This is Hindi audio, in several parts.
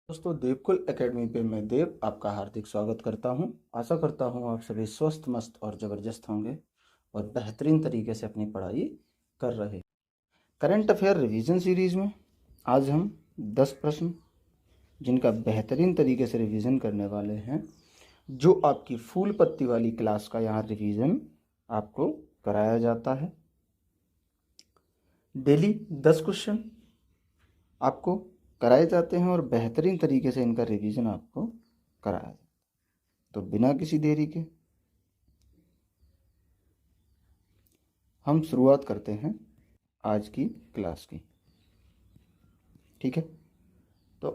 दोस्तों, देवकुल एकेडमी पे मैं देव आपका हार्दिक स्वागत करता हूं। आशा करता हूं आप सभी स्वस्थ मस्त और ज़बरदस्त होंगे और बेहतरीन तरीके से अपनी पढ़ाई कर रहे। करंट अफेयर रिवीजन सीरीज में आज हम 10 प्रश्न जिनका बेहतरीन तरीके से रिवीजन करने वाले हैं। जो आपकी फूल पत्ती वाली क्लास का यहाँ रिवीजन आपको कराया जाता है। डेली 10 क्वेश्चन आपको कराए जाते हैं और बेहतरीन तरीके से इनका रिवीजन आपको कराया जाता है। तो बिना किसी देरी के हम शुरुआत करते हैं आज की क्लास की। ठीक है, तो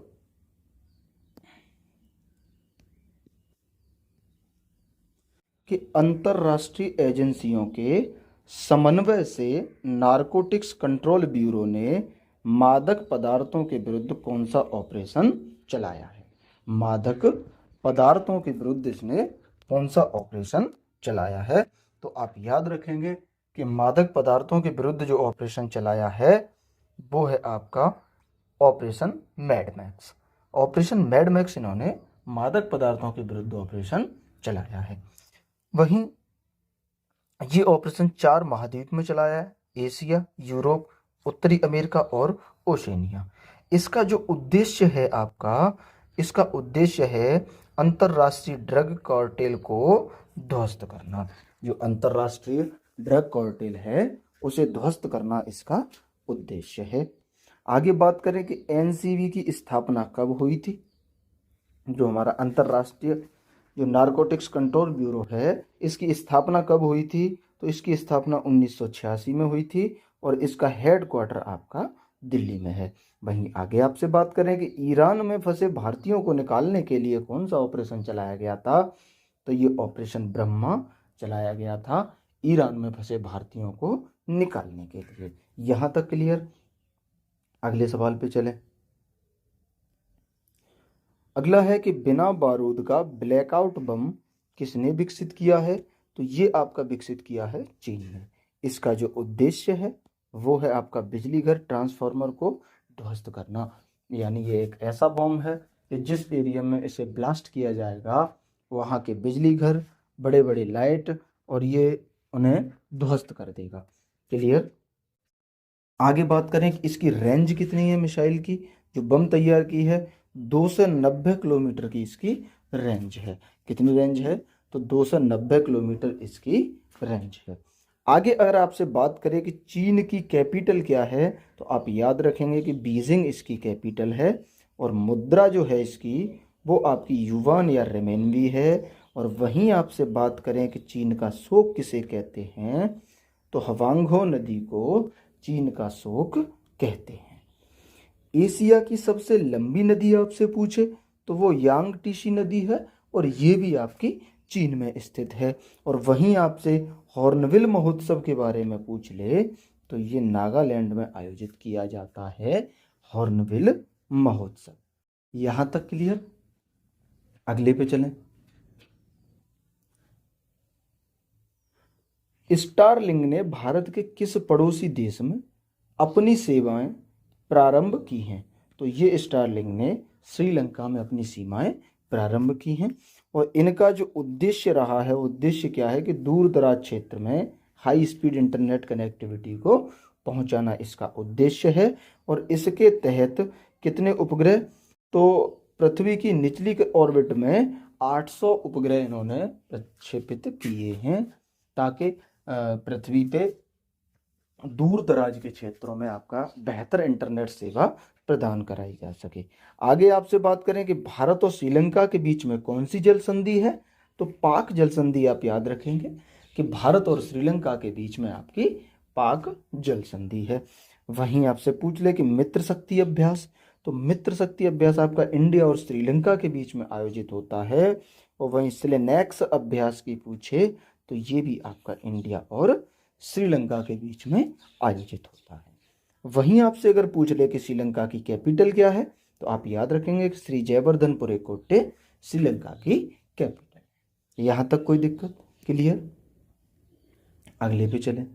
कि अंतर्राष्ट्रीय एजेंसियों के समन्वय से नारकोटिक्स कंट्रोल ब्यूरो ने मादक पदार्थों के विरुद्ध कौन सा ऑपरेशन चलाया है। मादक पदार्थों के विरुद्ध इसने कौन सा ऑपरेशन चलाया है। तो आप याद रखेंगे कि मादक पदार्थों के विरुद्ध जो ऑपरेशन चलाया है वो है आपका ऑपरेशन मैडमैक्स। ऑपरेशन मैडमैक्स इन्होंने मादक पदार्थों के विरुद्ध ऑपरेशन चलाया है। वहीं ये ऑपरेशन 4 महाद्वीप में चलाया है: एशिया, यूरोप, उत्तरी अमेरिका और ओशेनिया। इसका जो उद्देश्य है इसका उद्देश्य है अंतर्राष्ट्रीय ड्रग कार्टेल को ध्वस्त करना। जो अंतर्राष्ट्रीय ड्रग कार्टेल है उसे ध्वस्त करना इसका उद्देश्य है। आगे बात करें कि एनसीबी की स्थापना कब हुई थी। जो हमारा अंतर्राष्ट्रीय जो नारकोटिक्स कंट्रोल ब्यूरो है इसकी स्थापना कब हुई थी। तो इसकी स्थापना 1986 में हुई थी और इसका हेडक्वार्टर आपका दिल्ली में है। वहीं आगे आपसे बात करें कि ईरान में फंसे भारतीयों को निकालने के लिए कौन सा ऑपरेशन चलाया गया था। तो ये ऑपरेशन ब्रह्मा चलाया गया था ईरान में फंसे भारतीयों को निकालने के लिए। यहाँ तक क्लियर। अगले सवाल पे चलें। अगला है कि बिना बारूद का ब्लैकआउट बम किसने विकसित किया है। तो ये आपका विकसित किया है चीन ने। इसका जो उद्देश्य है वो है आपका बिजली घर ट्रांसफार्मर को ध्वस्त करना। यानी ये एक ऐसा बम है कि जिस एरिया में इसे ब्लास्ट किया जाएगा वहाँ के बिजली घर, बड़े बड़े लाइट और ये उन्हें ध्वस्त कर देगा। क्लियर। आगे बात करें कि इसकी रेंज कितनी है मिसाइल की। जो बम तैयार की है 290 किलोमीटर की इसकी रेंज है। कितनी रेंज है। तो 290 किलोमीटर इसकी रेंज है। आगे अगर आपसे बात करें कि चीन की कैपिटल क्या है तो आप याद रखेंगे कि बीजिंग इसकी कैपिटल है और मुद्रा जो है इसकी वो आपकी युवान या रेमेनवी है। और वहीं आपसे बात करें कि चीन का शोक किसे कहते हैं तो हवांगहो नदी को चीन का शोक कहते हैं। एशिया की सबसे लंबी नदी आपसे पूछे तो वो यांगटीसी नदी है और ये भी आपकी चीन में स्थित है। और वहीं आपसे हॉर्नबिल महोत्सव के बारे में पूछ ले तो ये नागालैंड में आयोजित किया जाता है हॉर्नबिल महोत्सव। यहां तक क्लियर। अगले पे चलें। स्टारलिंक ने भारत के किस पड़ोसी देश में अपनी सेवाएं प्रारंभ की हैं। तो ये स्टारलिंक ने श्रीलंका में अपनी सीमाएं प्रारंभ की हैं। और इनका जो उद्देश्य रहा है, उद्देश्य क्या है कि दूर दराज क्षेत्र में हाई स्पीड इंटरनेट कनेक्टिविटी को पहुंचाना इसका उद्देश्य है। और इसके तहत कितने उपग्रह। तो पृथ्वी की निचली ऑर्बिट में 800 उपग्रह इन्होंने प्रक्षेपित किए हैं ताकि पृथ्वी पे दूर दराज के क्षेत्रों में आपका बेहतर इंटरनेट सेवा प्रदान कराई जा सके। आगे आपसे बात करें कि भारत और श्रीलंका के बीच में कौन सी जल संधि है। तो पाक जल संधि आप याद रखेंगे कि भारत और श्रीलंका के बीच में आपकी पाक जल संधि है। वहीं आपसे पूछ ले कि मित्र शक्ति अभ्यास। तो मित्र शक्ति अभ्यास आपका इंडिया और श्रीलंका के बीच में आयोजित होता है। और वहीं सिलेनेक्स अभ्यास की पूछे तो ये भी आपका इंडिया और श्रीलंका के बीच में आयोजित होता है। वहीं आपसे अगर पूछ ले कि श्रीलंका की कैपिटल क्या है तो आप याद रखेंगे कि श्री जयवर्धनपुरे कोट्टे श्रीलंका की कैपिटल। यहां तक कोई दिक्कत। क्लियर। अगले पे चलें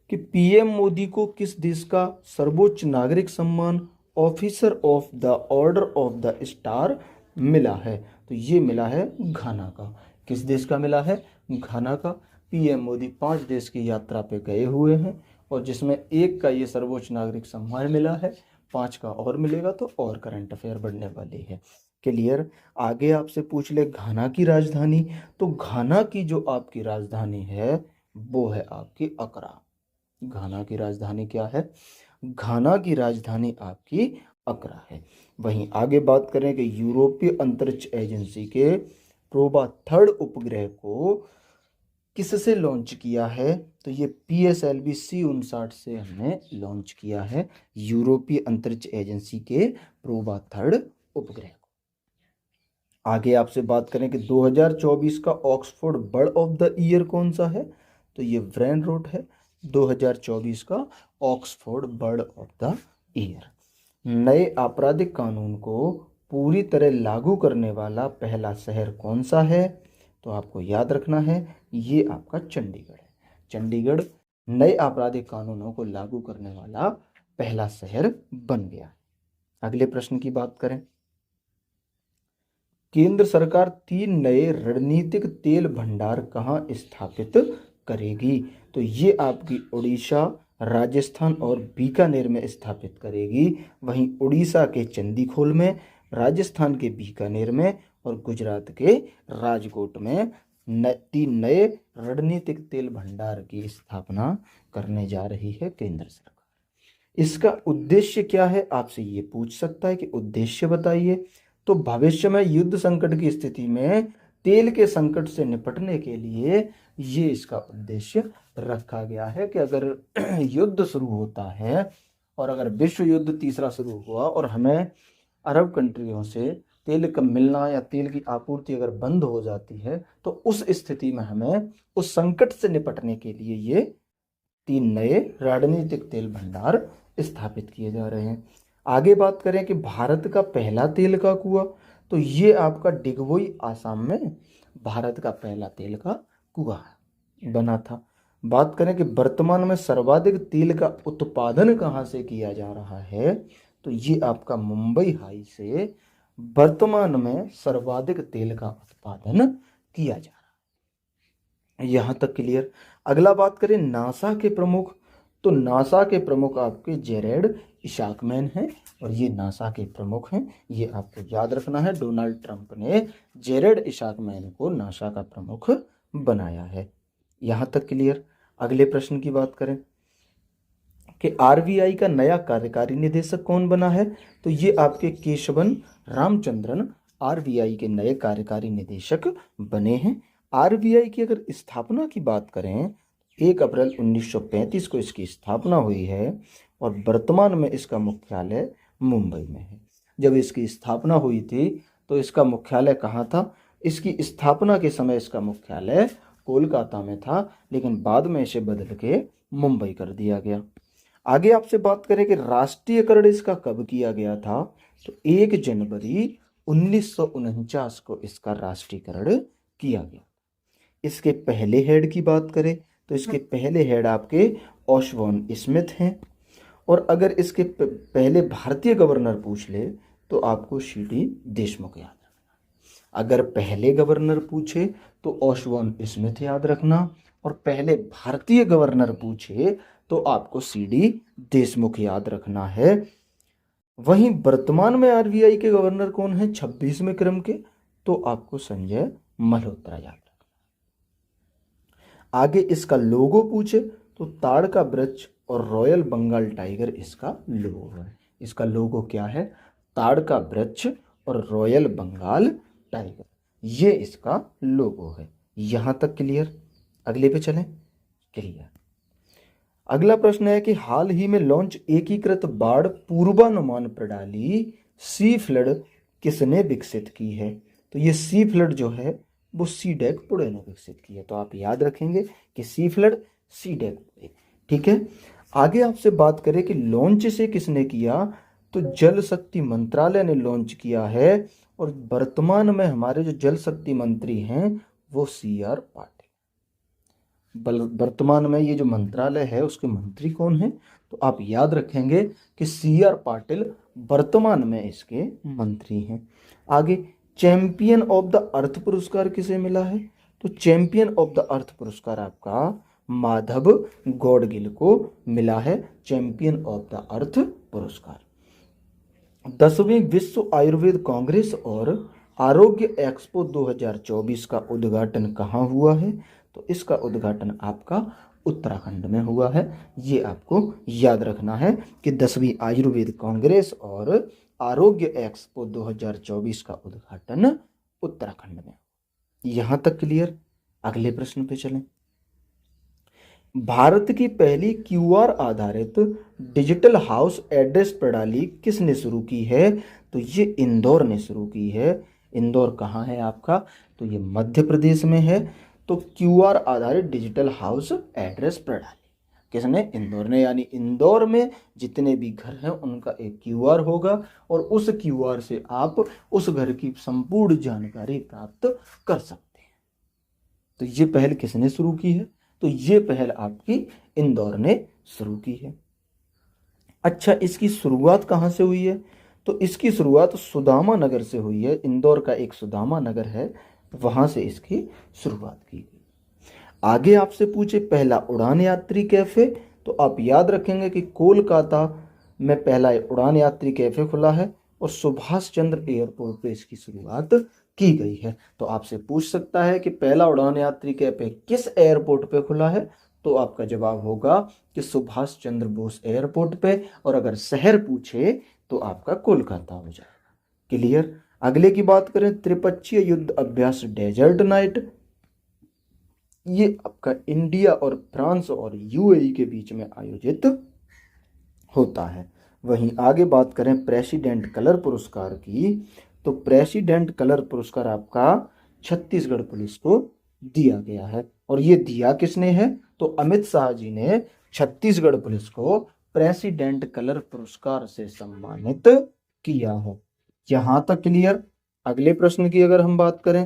कि पीएम मोदी को किस देश का सर्वोच्च नागरिक सम्मान officer of the order of the star मिला है? तो ये मिला है घाना का। किस देश का मिला है? घाना का। पीएम मोदी 5 देश की यात्रा पे गए हुए हैं और जिसमें एक का ये सर्वोच्च नागरिक सम्मान मिला है, 5 का और मिलेगा तो और करंट अफेयर बढ़ने वाली है। क्लियर? आगे आपसे पूछ ले घाना की राजधानी, तो घाना की जो आपकी राजधानी है वो है आपकी अकरा। घाना की राजधानी क्या है? घाना की राजधानी आपकी अकरा है। वहीं आगे बात करें कि यूरोपीय अंतरिक्ष एजेंसी के प्रोबा थर्ड उपग्रह को किससे लॉन्च किया है? तो ये PSLV C-59 से हमने लॉन्च किया है, यूरोपीय अंतरिक्ष एजेंसी के प्रोबा थर्ड उपग्रह को। आगे आपसे बात करें कि 2024 का Oxford bird of the year कौन सा है? तो ये ब्रेन रोट है, 2024 का Oxford bird of the year. नए आपराधिक कानून को पूरी तरह लागू करने वाला पहला शहर कौन सा है? तो आपको याद रखना है ये आपका चंडीगढ़ है। चंडीगढ़ नए आपराधिक कानूनों को लागू करने वाला पहला शहर बन गया। अगले प्रश्न की बात करें, केंद्र सरकार 3 नए रणनीतिक तेल भंडार कहाँ स्थापित करेगी? तो ये आपकी उड़ीसा, राजस्थान और बीकानेर में स्थापित करेगी। वहीं उड़ीसा के चंदीखोल में, राजस्थान के बीकानेर में और गुजरात के राजकोट में 3 नए रणनीतिक तेल भंडार की स्थापना करने जा रही है केंद्र सरकार। इसका उद्देश्य क्या है? आपसे ये पूछ सकता है कि उद्देश्य बताइए। तो भविष्य में युद्ध संकट की स्थिति में तेल के संकट से निपटने के लिए ये इसका उद्देश्य रखा गया है कि अगर युद्ध शुरू होता है और अगर विश्व युद्ध तीसरा शुरू हुआ और हमें अरब कंट्रियों से तेल का मिलना या तेल की आपूर्ति अगर बंद हो जाती है तो उस स्थिति में हमें उस संकट से निपटने के लिए ये 3 नए रणनीतिक तेल भंडार स्थापित किए जा रहे हैं। आगे बात करें कि भारत का पहला तेल का कुआं, तो ये आपका डिगबोई आसाम में भारत का पहला तेल का कुआं बना था। बात करें कि वर्तमान में सर्वाधिक तेल का उत्पादन कहाँ से किया जा रहा है? तो ये आपका मुंबई हाई से वर्तमान में सर्वाधिक तेल का उत्पादन किया जा रहा है। यहाँ तक क्लियर? अगला बात करें नासा के प्रमुख, तो नासा के प्रमुख आपके जेरेड इशाकमैन हैं और ये नासा के प्रमुख हैं, ये आपको याद रखना है। डोनाल्ड ट्रंप ने जेरेड इशाकमैन को नासा का प्रमुख बनाया है। यहाँ तक क्लियर? अगले प्रश्न की बात करें कि RBI का नया कार्यकारी निदेशक कौन बना है? तो ये आपके केशवन रामचंद्रन RBI के नए कार्यकारी निदेशक बने हैं। RBI की अगर स्थापना की बात करें, 1 अप्रैल 1935 को इसकी स्थापना हुई है और वर्तमान में इसका मुख्यालय मुंबई में है। जब इसकी स्थापना हुई थी तो इसका मुख्यालय कहाँ था? इसकी स्थापना के समय इसका मुख्यालय कोलकाता में था, लेकिन बाद में इसे बदल के मुंबई कर दिया गया। आगे आपसे बात करें कि राष्ट्रीयकरण इसका कब किया गया था? तो 1 जनवरी 1949 को इसका राष्ट्रीयकरण किया गया। इसके पहले हेड की बात करें तो इसके पहले हेड आपके ऑशवॉन स्मिथ हैं और अगर इसके पहले भारतीय गवर्नर पूछ ले तो आपको CD देशमुख याद रखना। अगर पहले गवर्नर पूछे तो ऑशवॉन स्मिथ याद रखना और पहले भारतीय गवर्नर पूछे तो आपको CD देशमुख याद रखना है। वहीं वर्तमान में RBI के गवर्नर कौन है 26वें क्रम के? तो आपको संजय मल्होत्रा याद रखना। आगे इसका लोगो पूछे तो ताड़ का वृक्ष और रॉयल बंगाल टाइगर इसका लोगो है। इसका लोगो क्या है? ताड़ का वृक्ष और रॉयल बंगाल टाइगर, ये इसका लोगो है। यहां तक क्लियर? अगले पे चलें। क्लियर? अगला प्रश्न है कि हाल ही में लॉन्च एकीकृत बाढ़ पूर्वानुमान प्रणाली सी फ्लड किसने विकसित की है? तो ये सी फ्लड जो है वो सीडेक पुणे ने विकसित की है। तो आप याद रखेंगे कि सी फ्लड सीडेक पुणे। ठीक है। आगे आपसे बात करें कि लॉन्च से किसने किया, तो जल शक्ति मंत्रालय ने लॉन्च किया है और वर्तमान में हमारे जो जल शक्ति मंत्री हैं वो CR पाटिल। वर्तमान में ये जो मंत्रालय है उसके मंत्री कौन हैं, तो आप याद रखेंगे कि CR पाटिल वर्तमान में इसके मंत्री हैं। आगे, चैंपियन ऑफ द अर्थ पुरस्कार किसे मिला है? तो चैंपियन ऑफ द अर्थ पुरस्कार आपका माधव गौडगिल को मिला है, चैंपियन ऑफ द अर्थ पुरस्कार। 10वीं विश्व आयुर्वेद कांग्रेस और आरोग्य एक्सपो 2024 का उद्घाटन कहाँ हुआ है? तो इसका उद्घाटन आपका उत्तराखंड में हुआ है। ये आपको याद रखना है कि 10वीं आयुर्वेद कांग्रेस और आरोग्य एक्सपो 2024 का उद्घाटन उत्तराखंड में। यहां तक क्लियर? अगले प्रश्न पे चलें। भारत की पहली क्यूआर आधारित डिजिटल हाउस एड्रेस प्रणाली किसने शुरू की है? तो ये इंदौर ने शुरू की है। इंदौर कहाँ है आपका? तो ये मध्य प्रदेश में है। तो क्यूआर आधारित डिजिटल हाउस एड्रेस प्रणाली किसने? इंदौर ने। यानी इंदौर में जितने भी घर हैं उनका एक क्यूआर होगा और उस क्यूआर से आप उस घर की संपूर्ण जानकारी प्राप्त कर सकते हैं। तो ये पहल किसने शुरू की है? तो ये पहल आपकी इंदौर ने शुरू की है। अच्छा, इसकी शुरुआत कहाँ से हुई है? तो इसकी शुरुआत सुदामा नगर से हुई है। इंदौर का एक सुदामा नगर है, वहां से इसकी शुरुआत की गई। आगे आपसे पूछे पहला उड़ान यात्री कैफे, तो आप याद रखेंगे कि कोलकाता में पहला उड़ान यात्री कैफे खुला है और सुभाष चंद्र एयरपोर्ट पे इसकी शुरुआत की गई है। तो आपसे पूछ सकता है कि पहला उड़ान यात्री कैफे किस एयरपोर्ट पे खुला है? तो आपका जवाब होगा कि सुभाष चंद्र बोस एयरपोर्ट पे, और अगर शहर पूछे तो आपका कोलकाता हो जाएगा। क्लियर? अगले की बात करें, त्रिपक्षीय युद्ध अभ्यास डेजर्ट नाइट, ये आपका इंडिया और फ्रांस और यूएई के बीच में आयोजित होता है। वहीं आगे बात करें प्रेसिडेंट कलर पुरस्कार की, तो प्रेसिडेंट कलर पुरस्कार आपका छत्तीसगढ़ पुलिस को दिया गया है। और ये दिया किसने है? तो अमित शाह जी ने छत्तीसगढ़ पुलिस को प्रेसिडेंट कलर पुरस्कार से सम्मानित किया है। यहां तक क्लियर? अगले प्रश्न की अगर हम बात करें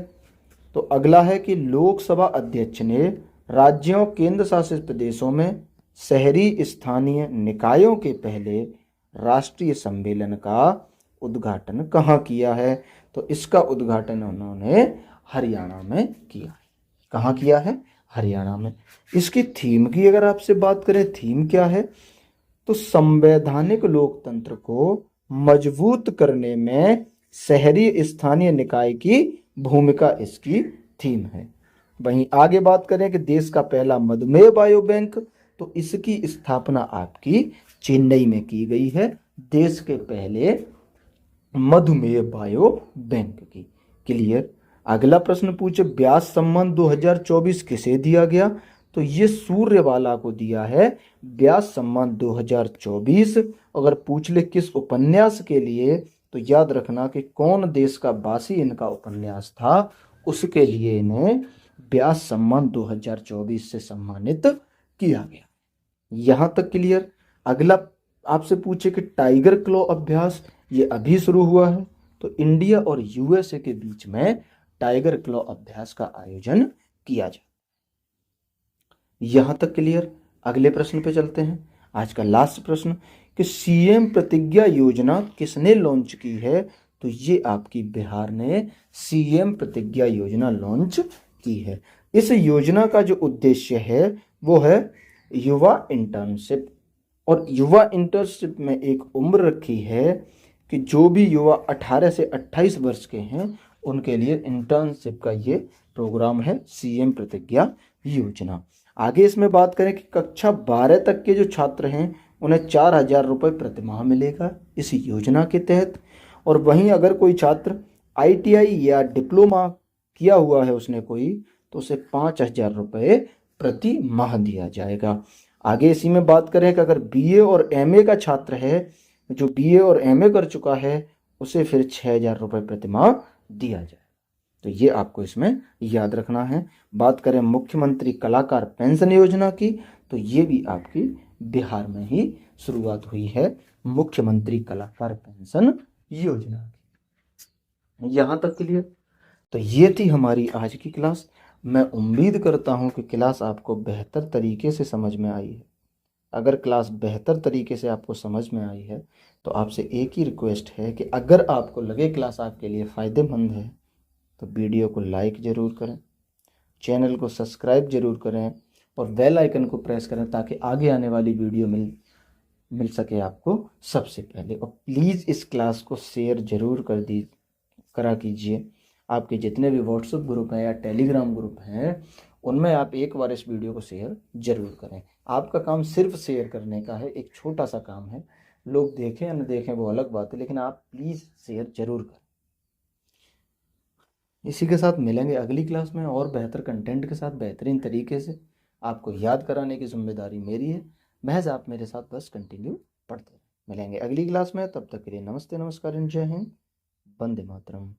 तो अगला है कि लोकसभा अध्यक्ष ने राज्यों केंद्र शासित प्रदेशों में शहरी स्थानीय निकायों के पहले राष्ट्रीय सम्मेलन का उद्घाटन कहाँ किया है? तो इसका उद्घाटन उन्होंने हरियाणा में किया है। कहाँ किया है? हरियाणा में। इसकी थीम की अगर आपसे बात करें, थीम क्या है? तो संवैधानिक लोकतंत्र को मजबूत करने में शहरी स्थानीय निकाय की भूमिका इसकी थीम है। वहीं आगे बात करें कि देश का पहला मधुमेह बायो बैंक, तो इसकी स्थापना आपकी चेन्नई में की गई है, देश के पहले मधुमेह बायो बैंक की। क्लियर? अगला प्रश्न पूछे व्यास सम्मान 2024 किसे दिया गया? तो ये सूर्यवाला को दिया है व्यास सम्मान 2024। अगर पूछ ले किस उपन्यास के लिए, तो याद रखना कि कौन देश का वासी इनका उपन्यास था, उसके लिए इन्हें व्यास सम्मान 2024 से सम्मानित किया गया। यहां तक क्लियर? अगला आपसे पूछे कि टाइगर क्लॉ अभ्यास ये अभी शुरू हुआ है, तो इंडिया और यूएसए के बीच में टाइगर क्लॉ अभ्यास का आयोजन किया जाए। यहां तक क्लियर? अगले प्रश्न पे चलते हैं। आज का लास्ट प्रश्न कि सीएम प्रतिज्ञा योजना किसने लॉन्च की है? तो ये आपकी बिहार ने सीएम प्रतिज्ञा योजना लॉन्च की है। इस योजना का जो उद्देश्य है वो है युवा इंटर्नशिप, और युवा इंटर्नशिप में एक उम्र रखी है कि जो भी युवा 18 से 28 वर्ष के हैं उनके लिए इंटर्नशिप का ये प्रोग्राम है सीएम प्रतिज्ञा योजना। आगे इसमें बात करें कि कक्षा 12 तक के जो छात्र हैं उन्हें 4,000 रुपये प्रतिमाह मिलेगा इस योजना के तहत। और वहीं अगर कोई छात्र आईटीआई या डिप्लोमा किया हुआ है उसने कोई, तो उसे 5,000 रुपये प्रति माह दिया जाएगा। आगे इसी में बात करें कि अगर बीए और एमए का छात्र है, जो बीए और एमए कर चुका है, उसे फिर 6,000 रुपये प्रतिमाह दिया जाए। तो ये आपको इसमें याद रखना है। बात करें मुख्यमंत्री कलाकार पेंशन योजना की, तो ये भी आपकी बिहार में ही शुरुआत हुई है, मुख्यमंत्री कलाकार पेंशन योजना की। यहाँ तक क्लियर? तो ये थी हमारी आज की क्लास। मैं उम्मीद करता हूँ कि क्लास आपको बेहतर तरीके से समझ में आई है। अगर क्लास बेहतर तरीके से आपको समझ में आई है तो आपसे एक ही रिक्वेस्ट है कि अगर आपको लगे क्लास आपके लिए फ़ायदेमंद है तो वीडियो को लाइक ज़रूर करें, चैनल को सब्सक्राइब ज़रूर करें और बेल आइकन को प्रेस करें ताकि आगे आने वाली वीडियो मिल सके आपको सबसे पहले। और प्लीज़ इस क्लास को शेयर ज़रूर करा कीजिए। आपके जितने भी व्हाट्सएप ग्रुप हैं या टेलीग्राम ग्रुप हैं उनमें आप एक बार इस वीडियो को शेयर ज़रूर करें। आपका काम सिर्फ शेयर करने का है, एक छोटा सा काम है। लोग देखें या न देखें वो अलग बात है, लेकिन आप प्लीज़ शेयर ज़रूर करें। इसी के साथ मिलेंगे अगली क्लास में और बेहतर कंटेंट के साथ, बेहतरीन तरीके से। आपको याद कराने की जिम्मेदारी मेरी है, महज आप मेरे साथ बस कंटिन्यू पढ़ते रहें। मिलेंगे अगली क्लास में, तब तक के लिए नमस्ते, नमस्कार, जय हिंद, वंदे मातरम।